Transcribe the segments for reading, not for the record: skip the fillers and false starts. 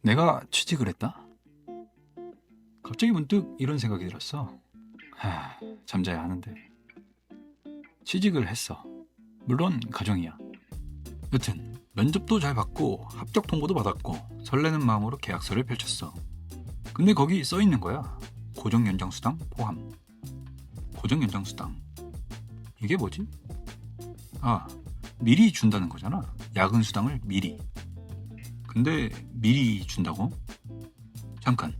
내가 취직을 했다? 갑자기 문득 이런 생각이 들었어. 잠자야 하는데. 취직을 했어. 물론 가정이야. 여튼 면접도 잘 받고 합격 통보도 받았고 설레는 마음으로 계약서를 펼쳤어. 근데 거기 써 있는 거야. 고정 연장 수당 포함. 고정 연장 수당. 이게 뭐지? 아, 미리 준다는 거잖아. 야근 수당을 미리. 근데 미리 준다고? 잠깐.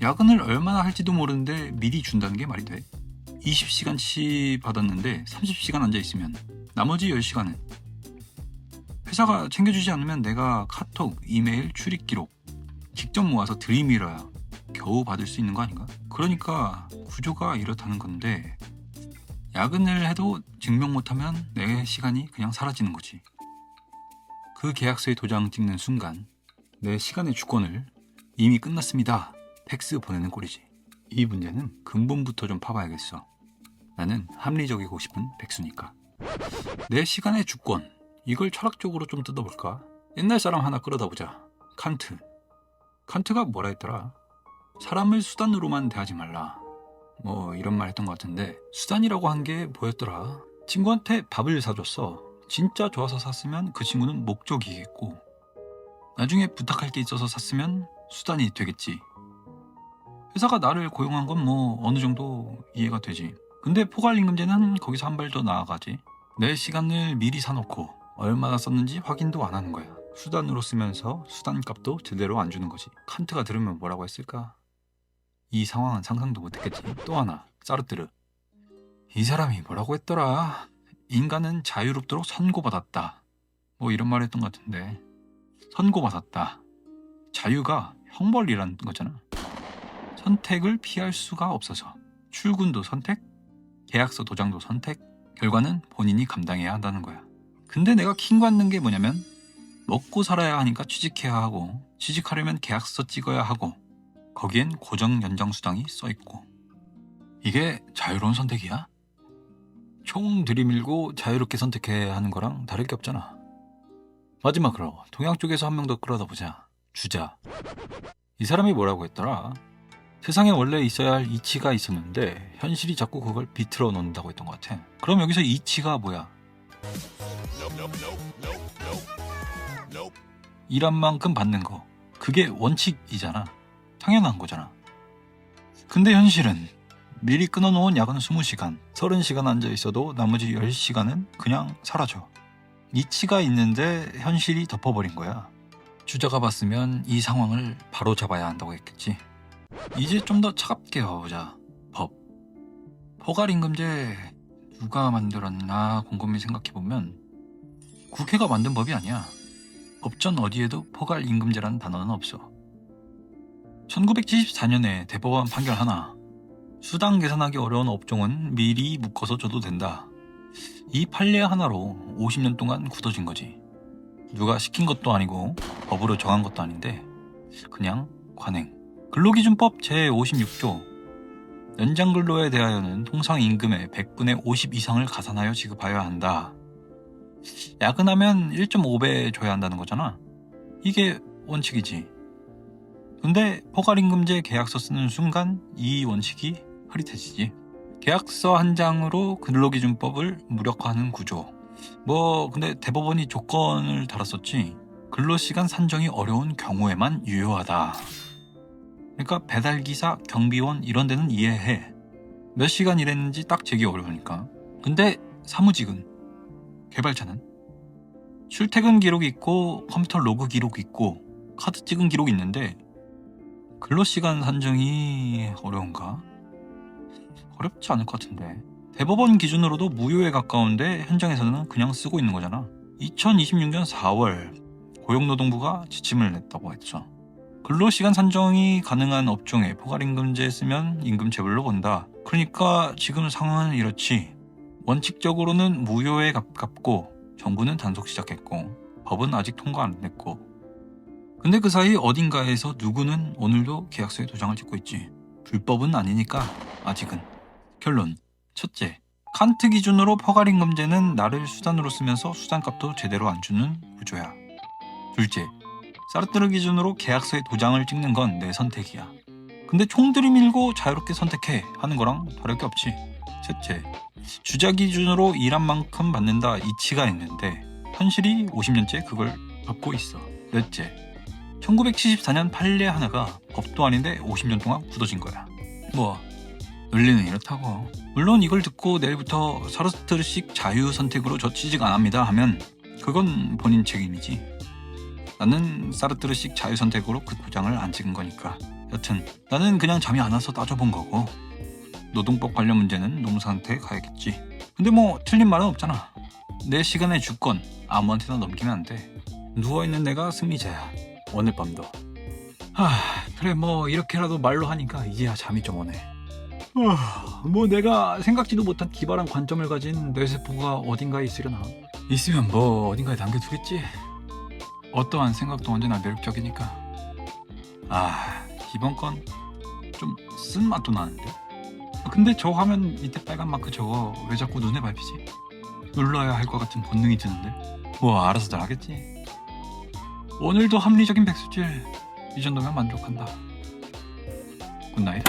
야근을 얼마나 할지도 모르는데 미리 준다는 게 말이 돼? 20시간치 받았는데 30시간 앉아있으면 나머지 10시간은 회사가 챙겨주지 않으면 내가 카톡, 이메일, 출입 기록 직접 모아서 들이밀어야 겨우 받을 수 있는 거 아닌가? 그러니까 구조가 이렇다는 건데 야근을 해도 증명 못하면 내 시간이 그냥 사라지는 거지. 그 계약서에 도장 찍는 순간 내 시간의 주권을 이미 끝났습니다. 팩스 보내는 꼴이지. 이 문제는 근본부터 좀 파봐야겠어. 나는 합리적이고 싶은 백수니까. 내 시간의 주권, 이걸 철학적으로 좀 뜯어볼까? 옛날 사람 하나 끌어다 보자. 칸트. 칸트가 뭐라 했더라? 사람을 수단으로만 대하지 말라. 뭐 이런 말 했던 것 같은데 수단이라고 한 게 뭐였더라? 친구한테 밥을 사줬어. 진짜 좋아서 샀으면 그 친구는 목적이겠고 나중에 부탁할 게 있어서 샀으면 수단이 되겠지. 회사가 나를 고용한 건 뭐 어느 정도 이해가 되지. 근데 포괄임금제는 거기서 한 발 더 나아가지. 내 시간을 미리 사놓고 얼마나 썼는지 확인도 안 하는 거야. 수단으로 쓰면서 수단값도 제대로 안 주는 거지. 칸트가 들으면 뭐라고 했을까? 이 상황은 상상도 못했겠지. 또 하나, 사르트르. 이 사람이 뭐라고 했더라? 인간은 자유롭도록 선고받았다. 뭐 이런 말 했던 것 같은데 선고받았다. 자유가 형벌이라는 거잖아. 선택을 피할 수가 없어서 출근도 선택, 계약서 도장도 선택, 결과는 본인이 감당해야 한다는 거야. 근데 내가 킹받는 게 뭐냐면 먹고 살아야 하니까 취직해야 하고 취직하려면 계약서 찍어야 하고 거기엔 고정 연장 수당이 써있고 이게 자유로운 선택이야? 총 들이밀고 자유롭게 선택해야 하는 거랑 다를 게 없잖아. 마지막으로 동양 쪽에서 한 명 더 끌어다 보자. 주자. 이 사람이 뭐라고 했더라? 세상에 원래 있어야 할 이치가 있었는데 현실이 자꾸 그걸 비틀어 놓는다고 했던 것 같아. 그럼 여기서 이치가 뭐야? 일한 만큼 받는 거. 그게 원칙이잖아. 당연한 거잖아. 근데 현실은 미리 끊어놓은 야근 20시간, 30시간 앉아있어도 나머지 10시간은 그냥 사라져. 이치가 있는데 현실이 덮어버린 거야. 주자가 봤으면 이 상황을 바로 잡아야 한다고 했겠지. 이제 좀 더 차갑게 봐보자. 법. 포괄임금제 누가 만들었나 곰곰이 생각해보면 국회가 만든 법이 아니야. 법전 어디에도 포괄임금제라는 단어는 없어. 1974년에 대법원 판결 하나. 수당 계산하기 어려운 업종은 미리 묶어서 줘도 된다. 이 판례 하나로 50년 동안 굳어진 거지. 누가 시킨 것도 아니고 법으로 정한 것도 아닌데 그냥 관행. 근로기준법 제56조 연장근로에 대하여는 통상임금의 100분의 50 이상을 가산하여 지급하여야 한다. 야근하면 1.5배 줘야 한다는 거잖아. 이게 원칙이지. 근데 포괄임금제 계약서 쓰는 순간 이 원칙이 흐릿해지지. 계약서 한 장으로 근로기준법을 무력화하는 구조. 뭐 근데 대법원이 조건을 달았었지. 근로시간 산정이 어려운 경우에만 유효하다. 그러니까 배달기사, 경비원 이런 데는 이해해. 몇 시간 일했는지 딱 재기 어려우니까. 근데 사무직은, 개발자는 출퇴근 기록이 있고 컴퓨터 로그 기록이 있고 카드 찍은 기록이 있는데 근로시간 산정이 어려운가? 어렵지 않을 것 같은데. 대법원 기준으로도 무효에 가까운데 현장에서는 그냥 쓰고 있는 거잖아. 2026년 4월 고용노동부가 지침을 냈다고 했죠. 근로시간 산정이 가능한 업종에 포괄임금제 쓰면 임금체불로 본다. 그러니까 지금 상황은 이렇지. 원칙적으로는 무효에 가깝고 정부는 단속 시작했고 법은 아직 통과 안 됐고 근데 그 사이 어딘가에서 누구는 오늘도 계약서에 도장을 찍고 있지. 불법은 아니니까 아직은. 결론. 첫째, 칸트 기준으로 포괄임금제는 나를 수단으로 쓰면서 수단값도 제대로 안 주는 구조야. 둘째, 사르트르 기준으로 계약서에 도장을 찍는 건 내 선택이야. 근데 총 들이밀고 자유롭게 선택해 하는 거랑 다를 게 없지. 셋째, 주자 기준으로 일한 만큼 받는다 이치가 있는데 현실이 50년째 그걸 받고 있어. 넷째, 1974년 판례 하나가 법도 아닌데 50년 동안 굳어진 거야. 뭐 논리는 이렇다고. 물론 이걸 듣고 내일부터 사르트르식 자유선택으로 저 취직 안 합니다 하면 그건 본인 책임이지. 나는 사르트르식 자유선택으로 그 도장을 안 찍은 거니까. 여튼 나는 그냥 잠이 안 와서 따져본 거고 노동법 관련 문제는 노무사한테 가야겠지. 근데 뭐 틀린 말은 없잖아. 내 시간의 주권 아무한테나 넘기면 안 돼. 누워있는 내가 승리자야. 오늘 밤도. 그래 뭐 이렇게라도 말로 하니까 이제야 잠이 좀 오네. 뭐 내가 생각지도 못한 기발한 관점을 가진 뇌세포가 어딘가에 있으려나. 있으면 뭐 어딘가에 남겨두겠지. 어떠한 생각도 언제나 매력적이니까. 이번 건 좀 쓴맛도 나는데. 근데 저 화면 밑에 빨간 마크 저거 왜 자꾸 눈에 밟히지? 눌러야 할 것 같은 본능이 드는데. 뭐 알아서들 하겠지. 오늘도 합리적인 백수질. 이 정도면 만족한다. 굿나잇.